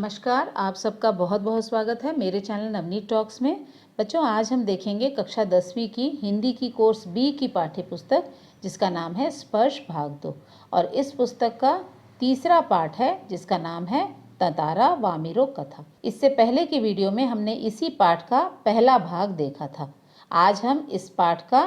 नमस्कार, आप सबका बहुत बहुत स्वागत है मेरे चैनल नवनीत टॉक्स में। बच्चों, आज हम देखेंगे कक्षा 10वीं की हिंदी की कोर्स बी की पाठ्य पुस्तक जिसका नाम है स्पर्श भाग 2। और इस पुस्तक का तीसरा पाठ है जिसका नाम है ततारा वामिरो कथा। इससे पहले की वीडियो में हमने इसी पाठ का पहला भाग देखा था। आज हम इस पाठ का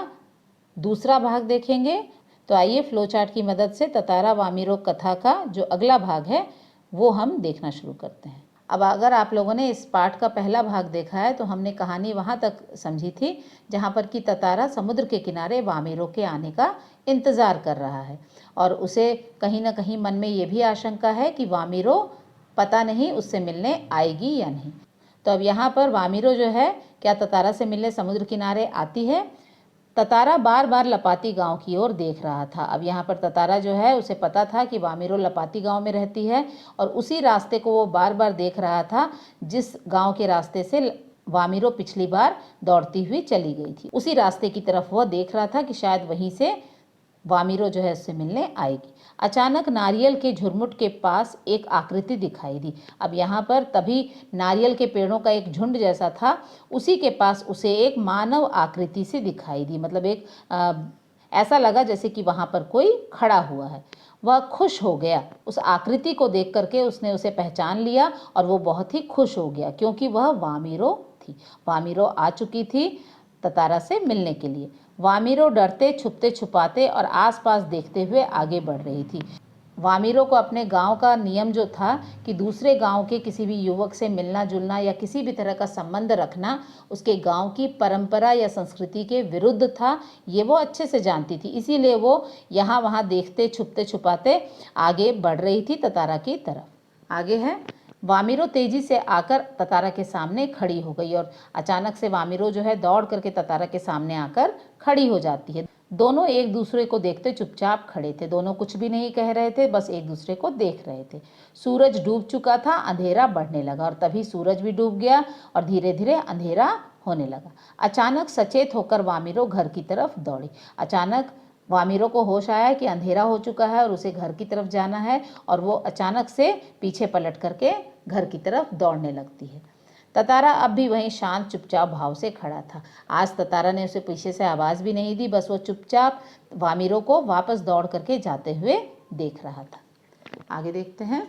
दूसरा भाग देखेंगे। तो आइए फ्लो चार्ट की मदद से ततारा वामिरो कथा का जो अगला भाग है वो हम देखना शुरू करते हैं। अब अगर आप लोगों ने इस पाठ का पहला भाग देखा है तो हमने कहानी वहाँ तक समझी थी जहाँ पर कि ततारा समुद्र के किनारे वामिरो के आने का इंतज़ार कर रहा है और उसे कहीं ना कहीं मन में ये भी आशंका है कि वामिरो पता नहीं उससे मिलने आएगी या नहीं। तो अब यहाँ पर वामिरो जो है क्या ततारा से मिलने समुद्र किनारे आती है। ततारा बार बार लपाती गांव की ओर देख रहा था। अब यहाँ पर ततारा जो है उसे पता था कि वामिरो लपाती गांव में रहती है और उसी रास्ते को वो बार बार देख रहा था जिस गांव के रास्ते से वामिरो पिछली बार दौड़ती हुई चली गई थी। उसी रास्ते की तरफ वह देख रहा था कि शायद वहीं से वामिरो जो है उससे मिलने आएगी। अचानक नारियल के झुरमुट के पास एक आकृति दिखाई दी। अब यहाँ पर तभी नारियल के पेड़ों का एक झुंड जैसा था, उसी के पास उसे एक मानव आकृति से दिखाई दी। मतलब एक ऐसा लगा जैसे कि वहाँ पर कोई खड़ा हुआ है। वह खुश हो गया, उस आकृति को देख करके उसने उसे पहचान लिया और वो बहुत ही खुश हो गया क्योंकि वह वामिरो थी। वामिरो आ चुकी थी ततारा से मिलने के लिए। वामिरो डरते छुपते छुपाते और आसपास देखते हुए आगे बढ़ रही थी। वामिरो को अपने गांव का नियम जो था कि दूसरे गांव के किसी भी युवक से मिलना जुलना या किसी भी तरह का संबंध रखना उसके गांव की परंपरा या संस्कृति के विरुद्ध था, ये वो अच्छे से जानती थी। इसीलिए वो यहाँ वहाँ देखते छुपते छुपाते आगे बढ़ रही थी ततारा की तरफ। आगे है, वामिरो तेजी से आकर ततारा के सामने खड़ी हो गई और अचानक से वामिरो जो है दौड़ करके ततारा के सामने आकर खड़ी हो जाती है। दोनों एक दूसरे को देखते चुपचाप खड़े थे। दोनों कुछ भी नहीं कह रहे थे, बस एक दूसरे को देख रहे थे। सूरज डूब चुका था, अंधेरा बढ़ने लगा और तभी सूरज भी डूब गया और धीरे धीरे अंधेरा होने लगा। अचानक सचेत होकर वामिरो घर की तरफ दौड़ी। अचानक वामिरो को होश आया कि अंधेरा हो चुका है और उसे घर की तरफ जाना है और वो अचानक से पीछे पलट करके घर की तरफ दौड़ने लगती है। ततारा अब भी वहीं शांत चुपचाप भाव से खड़ा था। आज ततारा ने उसे पीछे से आवाज़ भी नहीं दी, बस वो चुपचाप वामिरो को वापस दौड़ करके जाते हुए देख रहा था। आगे देखते हैं।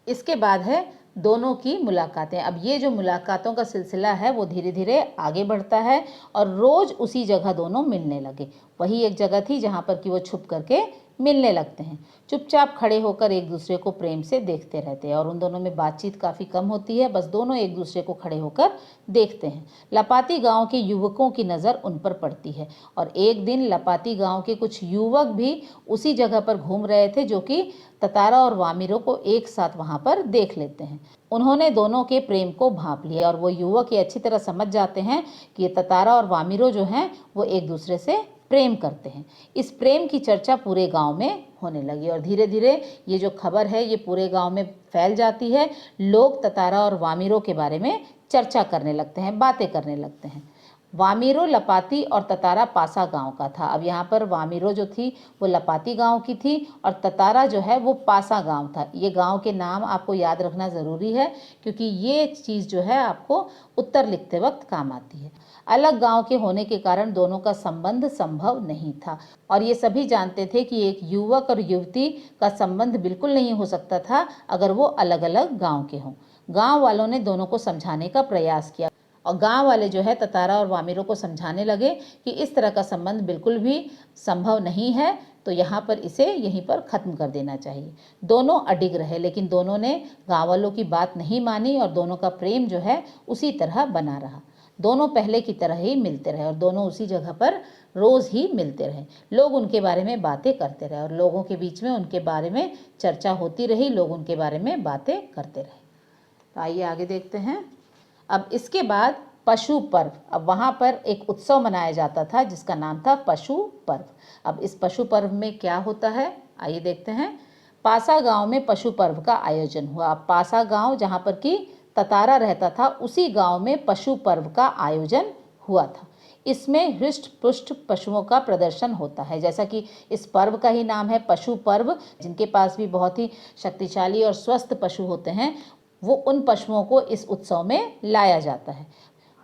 इसके बाद है दोनों की मुलाकातें। अब ये जो मुलाकातों का सिलसिला है वो धीरे धीरे आगे बढ़ता है और रोज़ उसी जगह दोनों मिलने लगे। वही एक जगह थी जहाँ पर कि वो छुप करके मिलने लगते हैं। चुपचाप खड़े होकर एक दूसरे को प्रेम से देखते रहते हैं और उन दोनों में बातचीत काफ़ी कम होती है, बस दोनों एक दूसरे को खड़े होकर देखते हैं। लपाती गांव के युवकों की नज़र उन पर पड़ती है और एक दिन लपाती गांव के कुछ युवक भी उसी जगह पर घूम रहे थे जो कि ततारा और वामिरो को एक साथ वहाँ पर देख लेते हैं। उन्होंने दोनों के प्रेम को भांप लिया और वो युवक ये अच्छी तरह समझ जाते हैं कि ये ततारा और वामिरो जो हैं वो एक दूसरे से प्रेम करते हैं। इस प्रेम की चर्चा पूरे गांव में होने लगी और धीरे धीरे ये जो खबर है ये पूरे गांव में फैल जाती है। लोग ततारा और वामिरो के बारे में चर्चा करने लगते हैं, बातें करने लगते हैं। वामिरो लपाती और ततारा पासा गांव का था। अब यहाँ पर वामिरो जो थी वो लपाती गांव की थी और ततारा जो है वो पासा गांव था। ये गांव के नाम आपको याद रखना ज़रूरी है क्योंकि ये चीज़ जो है आपको उत्तर लिखते वक्त काम आती है। अलग गांव के होने के कारण दोनों का संबंध संभव नहीं था और ये सभी जानते थे कि एक युवक और युवती का संबंध बिल्कुल नहीं हो सकता था अगर वो अलग अलग गाँव के हों। गाँव वालों ने दोनों को समझाने का प्रयास किया और गांव वाले जो है ततारा और वामिरो को समझाने लगे कि इस तरह का संबंध बिल्कुल भी संभव नहीं है, तो यहाँ पर इसे यहीं पर ख़त्म कर देना चाहिए। दोनों अडिग रहे लेकिन दोनों ने गांव वालों की बात नहीं मानी और दोनों का प्रेम जो है उसी तरह बना रहा। दोनों पहले की तरह ही मिलते रहे और दोनों उसी जगह पर रोज़ ही मिलते रहे। लोग उनके बारे में बातें करते रहे और लोगों के बीच में उनके बारे में चर्चा होती रही। लोग उनके बारे में बातें करते रहे। तो आइए आगे देखते हैं। अब इसके बाद पशु पर्व। अब वहाँ पर एक उत्सव मनाया जाता था जिसका नाम था पशु पर्व। अब इस पशु पर्व में क्या होता है आइए देखते हैं। पासा गांव में पशु पर्व का आयोजन हुआ। पासा गांव जहाँ पर कि ततारा रहता था उसी गांव में पशु पर्व का आयोजन हुआ था। इसमें हृष्ट पुष्ट पशुओं का प्रदर्शन होता है। जैसा कि इस पर्व का ही नाम है पशु पर्व, जिनके पास भी बहुत ही शक्तिशाली और स्वस्थ पशु होते हैं वो उन पशुओं को इस उत्सव में लाया जाता है।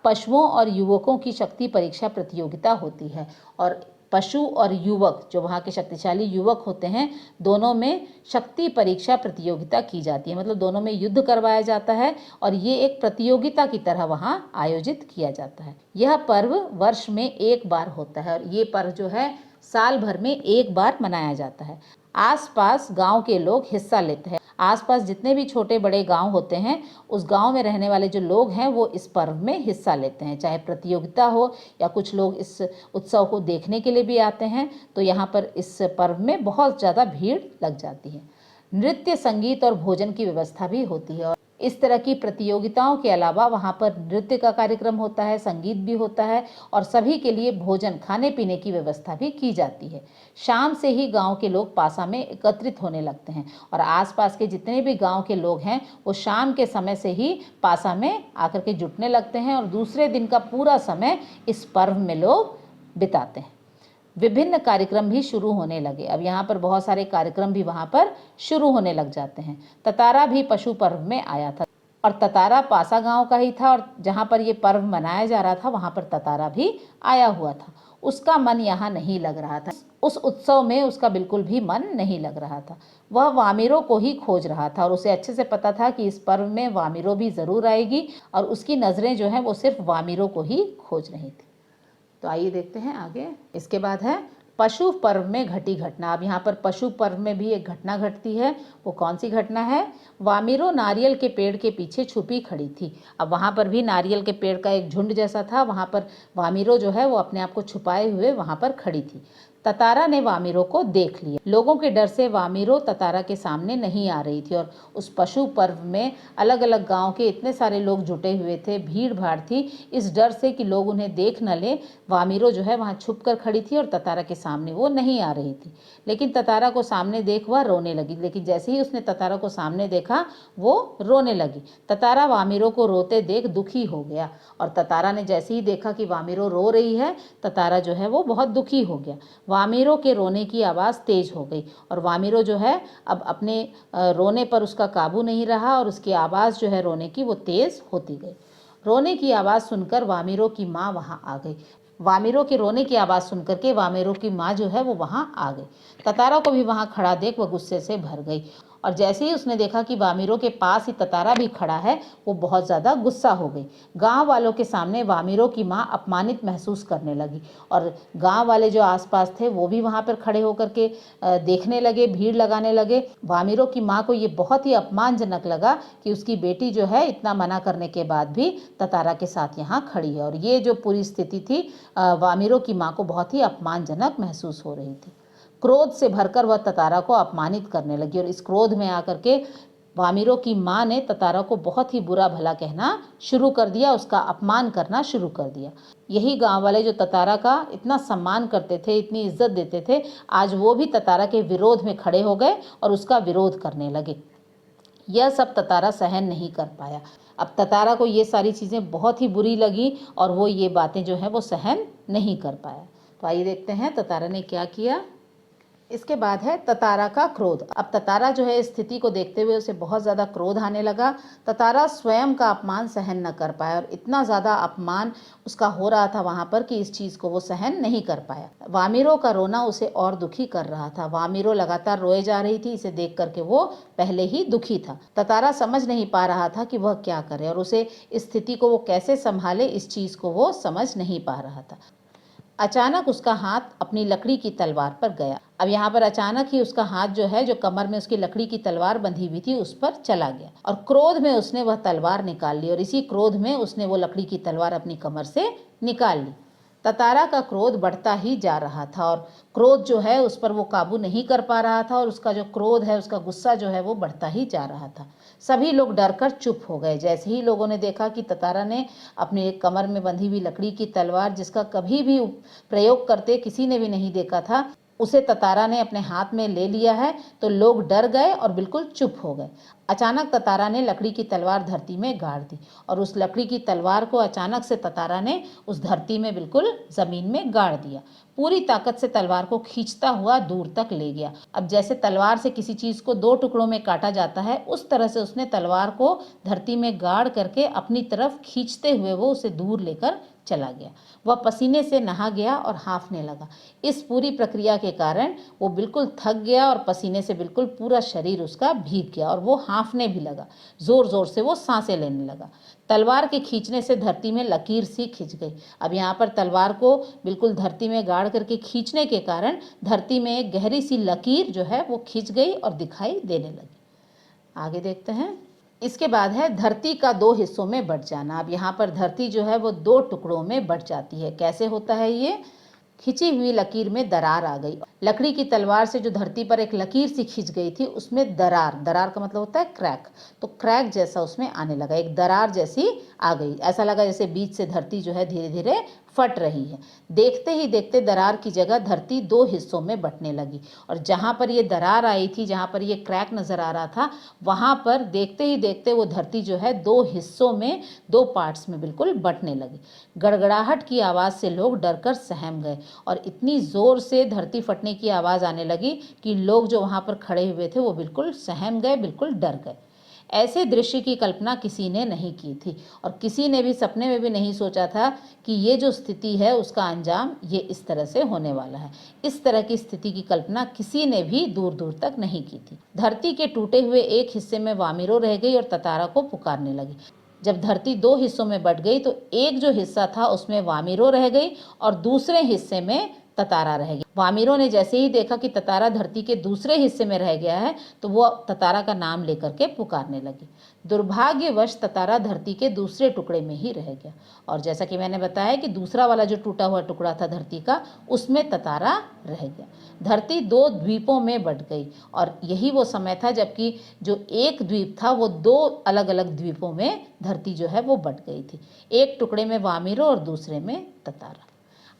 पशुओं और युवकों की शक्ति परीक्षा प्रतियोगिता होती है और पशु और युवक, जो वहाँ के शक्तिशाली युवक होते हैं, दोनों में शक्ति परीक्षा प्रतियोगिता की जाती है। मतलब दोनों में युद्ध करवाया जाता है और ये एक प्रतियोगिता की तरह वहाँ आयोजित किया जाता है। यह पर्व वर्ष में एक बार होता है और ये पर्व जो है साल भर में एक बार मनाया जाता है। आसपास गांव के लोग हिस्सा लेते हैं। आसपास जितने भी छोटे बड़े गांव होते हैं, उस गांव में रहने वाले जो लोग हैं वो इस पर्व में हिस्सा लेते हैं, चाहे प्रतियोगिता हो या कुछ लोग इस उत्सव को देखने के लिए भी आते हैं। तो यहाँ पर इस पर्व में बहुत ज़्यादा भीड़ लग जाती है। नृत्य, संगीत और भोजन की व्यवस्था भी होती है और इस तरह की प्रतियोगिताओं के अलावा वहाँ पर नृत्य का कार्यक्रम होता है, संगीत भी होता है और सभी के लिए भोजन, खाने पीने की व्यवस्था भी की जाती है। शाम से ही गांव के लोग पासा में एकत्रित होने लगते हैं और आसपास के जितने भी गांव के लोग हैं वो शाम के समय से ही पासा में आकर के जुटने लगते हैं और दूसरे दिन का पूरा समय इस पर्व में लोग बिताते हैं। विभिन्न कार्यक्रम भी शुरू होने लगे। अब यहाँ पर बहुत सारे कार्यक्रम भी वहाँ पर शुरू होने लग जाते हैं। ततारा भी पशु पर्व में आया था और ततारा पासा गांव का ही था और जहाँ पर ये पर्व मनाया जा रहा था वहाँ पर ततारा भी आया हुआ था। उसका मन यहाँ नहीं लग रहा था। उस उत्सव में उसका बिल्कुल भी मन नहीं लग रहा था। वह वामिरों को ही खोज रहा था और उसे अच्छे से पता था कि इस पर्व में वामिरों भी ज़रूर आएगी और उसकी नज़रें जो हैं वो सिर्फ वामिरों को ही खोज रही थी। तो आइए देखते हैं आगे। इसके बाद है पशु पर्व में घटी घटना। अब यहाँ पर पशु पर्व में भी एक घटना घटती है। वो कौन सी घटना है? वामिरो नारियल के पेड़ के पीछे छुपी खड़ी थी। अब वहाँ पर भी नारियल के पेड़ का एक झुंड जैसा था। वहाँ पर वामिरो जो है वो अपने आप को छुपाए हुए वहाँ पर खड़ी थी। ततारा ने वामिरो को देख लिया। लोगों के डर से वामिरो ततारा के सामने नहीं आ रही थी और उस पशु पर्व में अलग अलग गांव के इतने सारे लोग जुटे हुए थे, भीड़ भाड़ थी। इस डर से कि लोग उन्हें देख न ले, वामिरो जो है वहाँ छुप कर खड़ी थी और ततारा के सामने वो नहीं आ रही थी। लेकिन ततारा को सामने देख वह रोने लगी। लेकिन जैसे ही उसने ततारा को सामने देखा वो रोने लगी। ततारा वामिरो को रोते देख दुखी हो गया और ततारा ने जैसे ही देखा कि वामिरो रो रही है, ततारा जो है वो बहुत दुखी हो गया। वामिरो के रोने की आवाज़ तेज हो गई और वामिरो जो है अब अपने रोने पर उसका काबू नहीं रहा और उसकी आवाज़ जो है रोने की वो तेज़ होती गई। रोने की आवाज़ सुनकर वामिरो की माँ वहाँ आ गई। वामिरो के रोने की आवाज़ सुनकर के वामिरो की माँ जो है वो वहाँ आ गई। ततारा को भी वहाँ खड़ा देख वह गुस्से से भर गई और जैसे ही उसने देखा कि वामिरो के पास ही ततारा भी खड़ा है, वो बहुत ज़्यादा गुस्सा हो गई। गांव वालों के सामने वामिरो की माँ अपमानित महसूस करने लगी और गांव वाले जो आसपास थे वो भी वहाँ पर खड़े होकर के देखने लगे, भीड़ लगाने लगे। वामिरो की माँ को ये बहुत ही अपमानजनक लगा कि उसकी बेटी जो है इतना मना करने के बाद भी ततारा के साथ यहाँ खड़ी है और ये जो पूरी स्थिति थी वामिरो की माँ को बहुत ही अपमानजनक महसूस हो रही थी। क्रोध से भरकर वह ततारा को अपमानित करने लगी और इस क्रोध में आकर के वामिरो की माँ ने ततारा को बहुत ही बुरा भला कहना शुरू कर दिया, उसका अपमान करना शुरू कर दिया। यही गांव वाले जो ततारा का इतना सम्मान करते थे, इतनी इज्जत देते थे, आज वो भी ततारा के विरोध में खड़े हो गए और उसका विरोध करने लगे। यह सब ततारा सहन नहीं कर पाया। अब ततारा को ये सारी चीज़ें बहुत ही बुरी लगी और वो ये बातें जो हैं वो सहन नहीं कर पाया। तो आइए देखते हैं ततारा ने क्या किया। इसके बाद है ततारा का क्रोध। अब ततारा जो है इस स्थिति को देखते हुए उसे बहुत ज़्यादा क्रोध आने लगा। ततारा स्वयं का अपमान सहन न कर पाया और इतना ज़्यादा अपमान उसका हो रहा था वहाँ पर कि इस चीज़ को वो सहन नहीं कर पाया। वामिरो का रोना उसे और दुखी कर रहा था। वामिरो लगातार रोए जा रही थी। इसे देख करके वो पहले ही दुखी था। ततारा समझ नहीं पा रहा था कि वह क्या करे और उसे इस स्थिति को वो कैसे संभाले, इस चीज़ को वो समझ नहीं पा रहा था। अचानक उसका हाथ अपनी लकड़ी की तलवार पर गया। अब यहाँ पर अचानक ही उसका हाथ जो है, जो कमर में उसकी लकड़ी की तलवार बंधी हुई थी, उस पर चला गया और क्रोध में उसने वह तलवार निकाल ली और इसी क्रोध में उसने वो लकड़ी की तलवार अपनी कमर से निकाल ली। ततारा का क्रोध बढ़ता ही जा रहा था और क्रोध जो है उस पर वो काबू नहीं कर पा रहा था और उसका जो क्रोध है, उसका गुस्सा जो है वो बढ़ता ही जा रहा था। सभी लोग डरकर चुप हो गए। जैसे ही लोगों ने देखा कि ततारा ने अपने कमर में बंधी हुई लकड़ी की तलवार, जिसका कभी भी प्रयोग करते किसी ने भी नहीं देखा था, उसे ततारा ने अपने हाथ में ले लिया है तो लोग डर गए और बिल्कुल चुप हो गए। अचानक ततारा ने लकड़ी की तलवार धरती में गाड़ दी और उस लकड़ी की तलवार को अचानक से ततारा ने उस धरती में बिल्कुल ज़मीन में गाड़ दिया। पूरी ताकत से तलवार को खींचता हुआ दूर तक ले गया। अब जैसे तलवार से किसी चीज़ को 2 टुकड़ों में काटा जाता है, उस तरह से उसने तलवार को धरती में गाड़ करके अपनी तरफ खींचते हुए वो उसे दूर लेकर चला गया। वह पसीने से नहा गया और हाँफने लगा। इस पूरी प्रक्रिया के कारण वो बिल्कुल थक गया और पसीने से बिल्कुल पूरा शरीर उसका भीग गया और वो हाँफने भी लगा। ज़ोर ज़ोर से वो सांसें लेने लगा। तलवार के खींचने से धरती में लकीर सी खिंच गई। अब यहाँ पर तलवार को बिल्कुल धरती में गाड़ करके खींचने के कारण धरती में एक गहरी सी लकीर जो है वो खिंच गई और दिखाई देने लगी। आगे देखते हैं। इसके बाद है धरती का 2 हिस्सों में बंट जाना। अब यहाँ पर धरती जो है वो 2 टुकड़ों में बंट जाती है। कैसे होता है ये? खिंची हुई लकीर में दरार आ गई। लकड़ी की तलवार से जो धरती पर एक लकीर सी खिंच गई थी उसमें दरार का मतलब होता है क्रैक, तो क्रैक जैसा उसमें आने लगा, एक दरार जैसी आ गई। ऐसा लगा जैसे बीच से धरती जो है धीरे धीरे फट रही है। देखते ही देखते दरार की जगह धरती 2 हिस्सों में बंटने लगी और जहाँ पर ये दरार आई थी, जहाँ पर ये क्रैक नज़र आ रहा था, वहाँ पर देखते ही देखते वो धरती जो है 2 हिस्सों में, 2 पार्ट्स में बिल्कुल बंटने लगी। गड़गड़ाहट की आवाज़ से लोग डरकर सहम गए और इतनी ज़ोर से धरती फटने की आवाज़ आने लगी कि लोग जो वहाँ पर खड़े हुए थे वो बिल्कुल सहम गए, बिल्कुल डर गए। ऐसे दृश्य की कल्पना किसी ने नहीं की थी और किसी ने भी सपने में भी नहीं सोचा था कि ये जो स्थिति है उसका अंजाम ये इस तरह से होने वाला है। इस तरह की स्थिति की कल्पना किसी ने भी दूर दूर तक नहीं की थी। धरती के टूटे हुए एक हिस्से में वामिरो रह गई और ततारा को पुकारने लगी। जब धरती 2 हिस्सों में बंट गई तो एक जो हिस्सा था उसमें वामिरो रह गई और दूसरे हिस्से में ततारा रह गई। वामिरो ने जैसे ही देखा कि ततारा धरती के दूसरे हिस्से में रह गया है तो वो ततारा का नाम लेकर के पुकारने लगी। दुर्भाग्यवश ततारा धरती के दूसरे टुकड़े में ही रह गया और जैसा कि मैंने बताया कि दूसरा वाला जो टूटा हुआ टुकड़ा था धरती का, उसमें ततारा रह गया। धरती 2 द्वीपों में बंट गई और यही वो समय था जबकि जो एक द्वीप था वो 2 अलग अलग द्वीपों में धरती जो है वो बंट गई थी। एक टुकड़े में वामिरो और दूसरे में ततारा।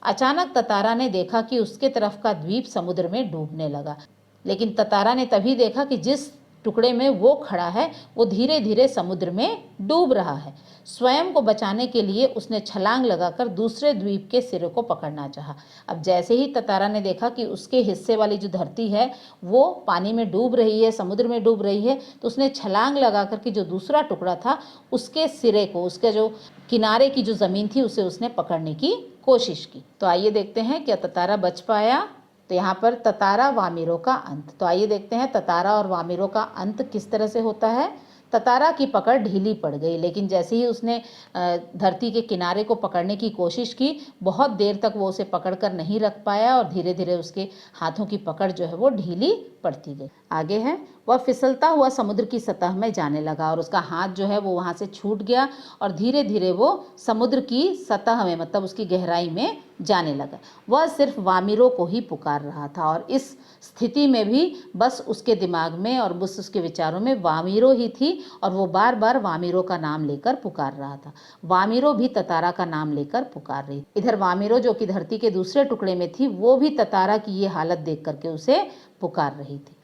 अचानक ततारा ने देखा कि उसके तरफ का द्वीप समुद्र में डूबने लगा, लेकिन ततारा ने तभी देखा कि जिस टुकड़े में वो खड़ा है वो धीरे धीरे समुद्र में डूब रहा है। स्वयं को बचाने के लिए उसने छलांग लगाकर दूसरे द्वीप के सिरे को पकड़ना चाहा। अब जैसे ही ततारा ने देखा कि उसके हिस्से वाली जो धरती है वो पानी में डूब रही है, समुद्र में डूब रही है, तो उसने छलांग लगाकर के जो दूसरा टुकड़ा था उसके सिरे को, उसके जो किनारे की जो ज़मीन थी उसे उसने पकड़ने की कोशिश की। तो आइए देखते हैं क्या ततारा बच पाया। तो यहाँ पर ततारा वामिरो का अंत। तो आइए देखते हैं ततारा और वामिरो का अंत किस तरह से होता है। ततारा की पकड़ ढीली पड़ गई, लेकिन जैसे ही उसने धरती के किनारे को पकड़ने की कोशिश की, बहुत देर तक वो उसे पकड़कर नहीं रख पाया और धीरे धीरे उसके हाथों की पकड़ जो है वो ढीली पड़ती गई। आगे है, वह फिसलता हुआ समुद्र की सतह में जाने लगा और उसका हाथ जो है वो वहाँ से छूट गया और धीरे धीरे वो समुद्र की सतह में, मतलब उसकी गहराई में जाने लगा। वह सिर्फ वामिरो को ही पुकार रहा था और इस स्थिति में भी बस उसके दिमाग में और बस उसके विचारों में वामिरो ही थी और वो बार बार वामिरो का नाम लेकर पुकार रहा था। वामिरो भी ततारा का नाम लेकर पुकार रही। इधर वामिरो जो कि धरती के दूसरे टुकड़े में थी वो भी ततारा की ये हालत देख करके उसे पुकार रही थी।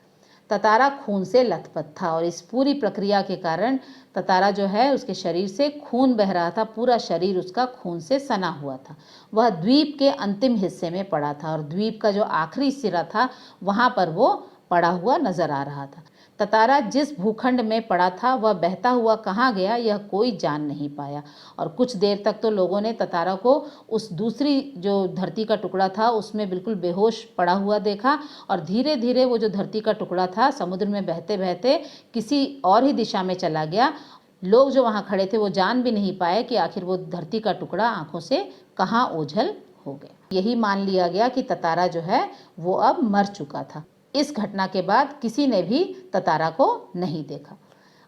ततारा खून से लथपथ था और इस पूरी प्रक्रिया के कारण ततारा जो है उसके शरीर से खून बह रहा था, पूरा शरीर उसका खून से सना हुआ था। वह द्वीप के अंतिम हिस्से में पड़ा था और द्वीप का जो आखिरी सिरा था वहाँ पर वो पड़ा हुआ नजर आ रहा था। ततारा जिस भूखंड में पड़ा था वह बहता हुआ कहाँ गया यह कोई जान नहीं पाया और कुछ देर तक तो लोगों ने ततारा को उस दूसरी जो धरती का टुकड़ा था उसमें बिल्कुल बेहोश पड़ा हुआ देखा और धीरे धीरे वो जो धरती का टुकड़ा था समुद्र में बहते बहते किसी और ही दिशा में चला गया। लोग जो वहाँ खड़े थे वो जान भी नहीं पाए कि आखिर वो धरती का टुकड़ा आंखों से कहाँ ओझल हो गया। यही मान लिया गया कि ततारा जो है वो अब मर चुका था। इस घटना के बाद किसी ने भी ततारा को नहीं देखा।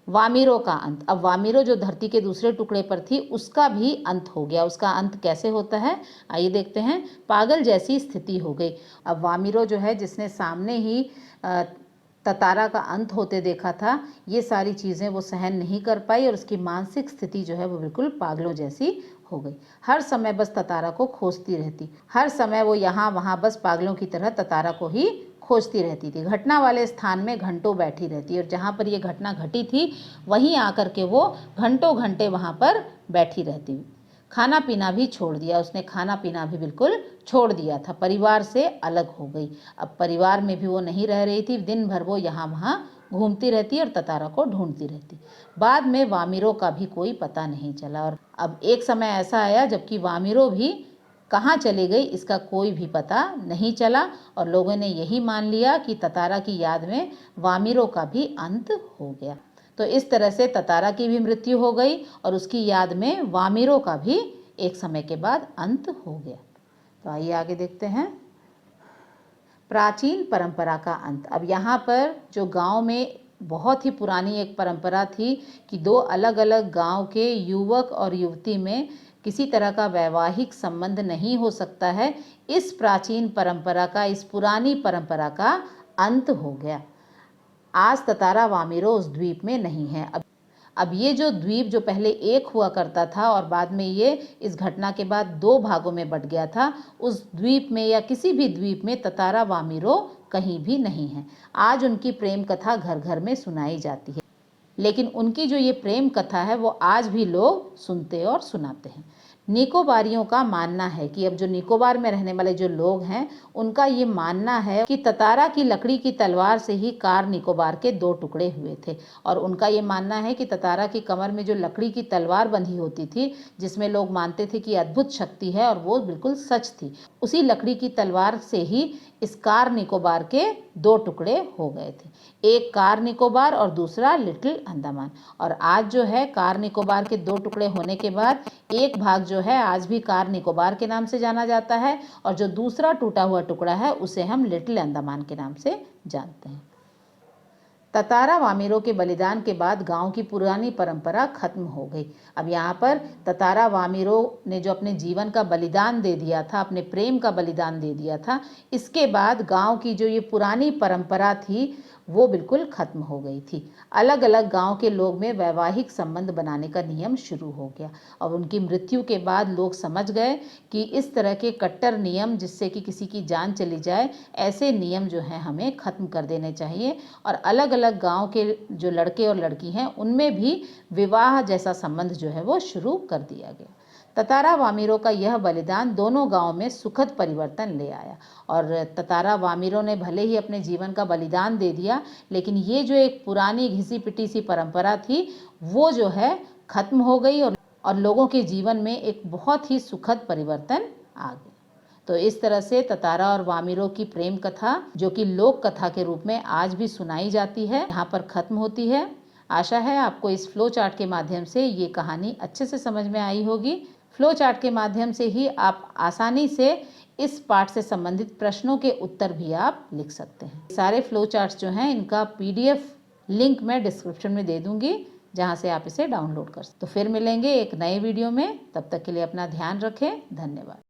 वामिरो का अंत। अब वामिरो जो धरती के दूसरे टुकड़े पर थी उसका भी अंत हो गया। उसका अंत कैसे होता है आइए देखते हैं। पागल जैसी स्थिति हो गई। अब वामिरो जो है जिसने सामने ही ततारा का अंत होते देखा था, ये सारी चीज़ें वो सहन नहीं कर पाई और उसकी मानसिक स्थिति जो है वो बिल्कुल पागलों जैसी हो गई। हर समय बस ततारा को खोजती रहती, हर समय वो यहाँ वहाँ बस पागलों की तरह ततारा को ही खोजती रहती थी। घटना वाले स्थान में घंटों बैठी रहती और जहाँ पर ये घटना घटी थी वहीं आकर के वो घंटों घंटे वहाँ पर बैठी रहती। खाना पीना भी छोड़ दिया उसने, खाना पीना भी बिल्कुल छोड़ दिया था, परिवार से अलग हो गई। अब परिवार में भी वो नहीं रह रही थी, दिन भर वो यहाँ वहाँ घूमती रहती और ततारा को ढूंढती रहती। बाद में वामिरो का भी कोई पता नहीं चला और अब एक समय ऐसा आया जबकि वामिरो भी कहाँ चली गई इसका कोई भी पता नहीं चला और लोगों ने यही मान लिया कि ततारा की याद में वामिरो का भी अंत हो गया। तो इस तरह से ततारा की भी मृत्यु हो गई और उसकी याद में वामिरो का भी एक समय के बाद अंत हो गया। तो आइए आगे देखते हैं प्राचीन परंपरा का अंत। अब यहाँ पर जो गांव में बहुत ही पुरानी एक परंपरा थी कि दो अलग अलग गांव के युवक और युवती में किसी तरह का वैवाहिक संबंध नहीं हो सकता है, इस प्राचीन परंपरा का, इस पुरानी परंपरा का अंत हो गया। आज ततारा वामिरो उस द्वीप में नहीं है। अब ये जो द्वीप जो पहले एक हुआ करता था और बाद में ये इस घटना के बाद दो भागों में बट गया था, उस द्वीप में या किसी भी द्वीप में ततारा वामिरो कहीं भी नहीं है। आज उनकी प्रेम कथा घर घर में सुनाई जाती है, लेकिन उनकी जो ये प्रेम कथा है वो आज भी लोग सुनते और सुनाते हैं। निकोबारियों का मानना है कि अब जो निकोबार में रहने वाले जो लोग हैं उनका ये मानना है कि ततारा की लकड़ी की तलवार से ही कार निकोबार के दो टुकड़े हुए थे और उनका ये मानना है कि ततारा की कमर में जो लकड़ी की तलवार बंधी होती थी जिसमें लोग मानते थे कि अद्भुत शक्ति है और वो बिल्कुल सच थी, उसी लकड़ी की तलवार से ही इस कार निकोबार के दो टुकड़े हो गए थे, एक कार निकोबार और दूसरा लिटिल अंडमान। और आज जो है कार निकोबार के दो टुकड़े होने के बाद एक भाग जो है आज भी कार निकोबार के नाम से जाना जाता है और जो दूसरा टूटा हुआ टुकड़ा है उसे हम लिटिल अंडमान के नाम से जानते हैं। ततारा वामिरो के बलिदान के बाद गांव की पुरानी परंपरा खत्म हो गई। अब यहाँ पर ततारा वामिरो ने जो अपने जीवन का बलिदान दे दिया था, अपने प्रेम का बलिदान दे दिया था, इसके बाद गांव की जो ये पुरानी परंपरा थी वो बिल्कुल खत्म हो गई थी। अलग अलग गांव के लोग में वैवाहिक संबंध बनाने का नियम शुरू हो गया और उनकी मृत्यु के बाद लोग समझ गए कि इस तरह के कट्टर नियम जिससे कि किसी की जान चली जाए, ऐसे नियम जो हैं हमें ख़त्म कर देने चाहिए और अलग अलग गांव के जो लड़के और लड़की हैं उनमें भी विवाह जैसा संबंध जो है वो शुरू कर दिया गया। ततारा वामिरो का यह बलिदान दोनों गांव में सुखद परिवर्तन ले आया और ततारा वामिरो ने भले ही अपने जीवन का बलिदान दे दिया, लेकिन ये जो एक पुरानी घिसी पिटी सी परंपरा थी वो जो है खत्म हो गई और लोगों के जीवन में एक बहुत ही सुखद परिवर्तन आ गया। तो इस तरह से ततारा और वामिरो की प्रेम कथा, जो कि लोक कथा के रूप में आज भी सुनाई जाती है, यहाँ पर खत्म होती है। आशा है आपको इस फ्लो चार्ट के माध्यम से ये कहानी अच्छे से समझ में आई होगी। फ्लो चार्ट के माध्यम से ही आप आसानी से इस पाठ से संबंधित प्रश्नों के उत्तर भी आप लिख सकते हैं। सारे फ्लो चार्ट्स जो हैं इनका PDF लिंक मैं डिस्क्रिप्शन में दे दूंगी, जहां से आप इसे डाउनलोड कर सकते। तो फिर मिलेंगे एक नए वीडियो में, तब तक के लिए अपना ध्यान रखें। धन्यवाद।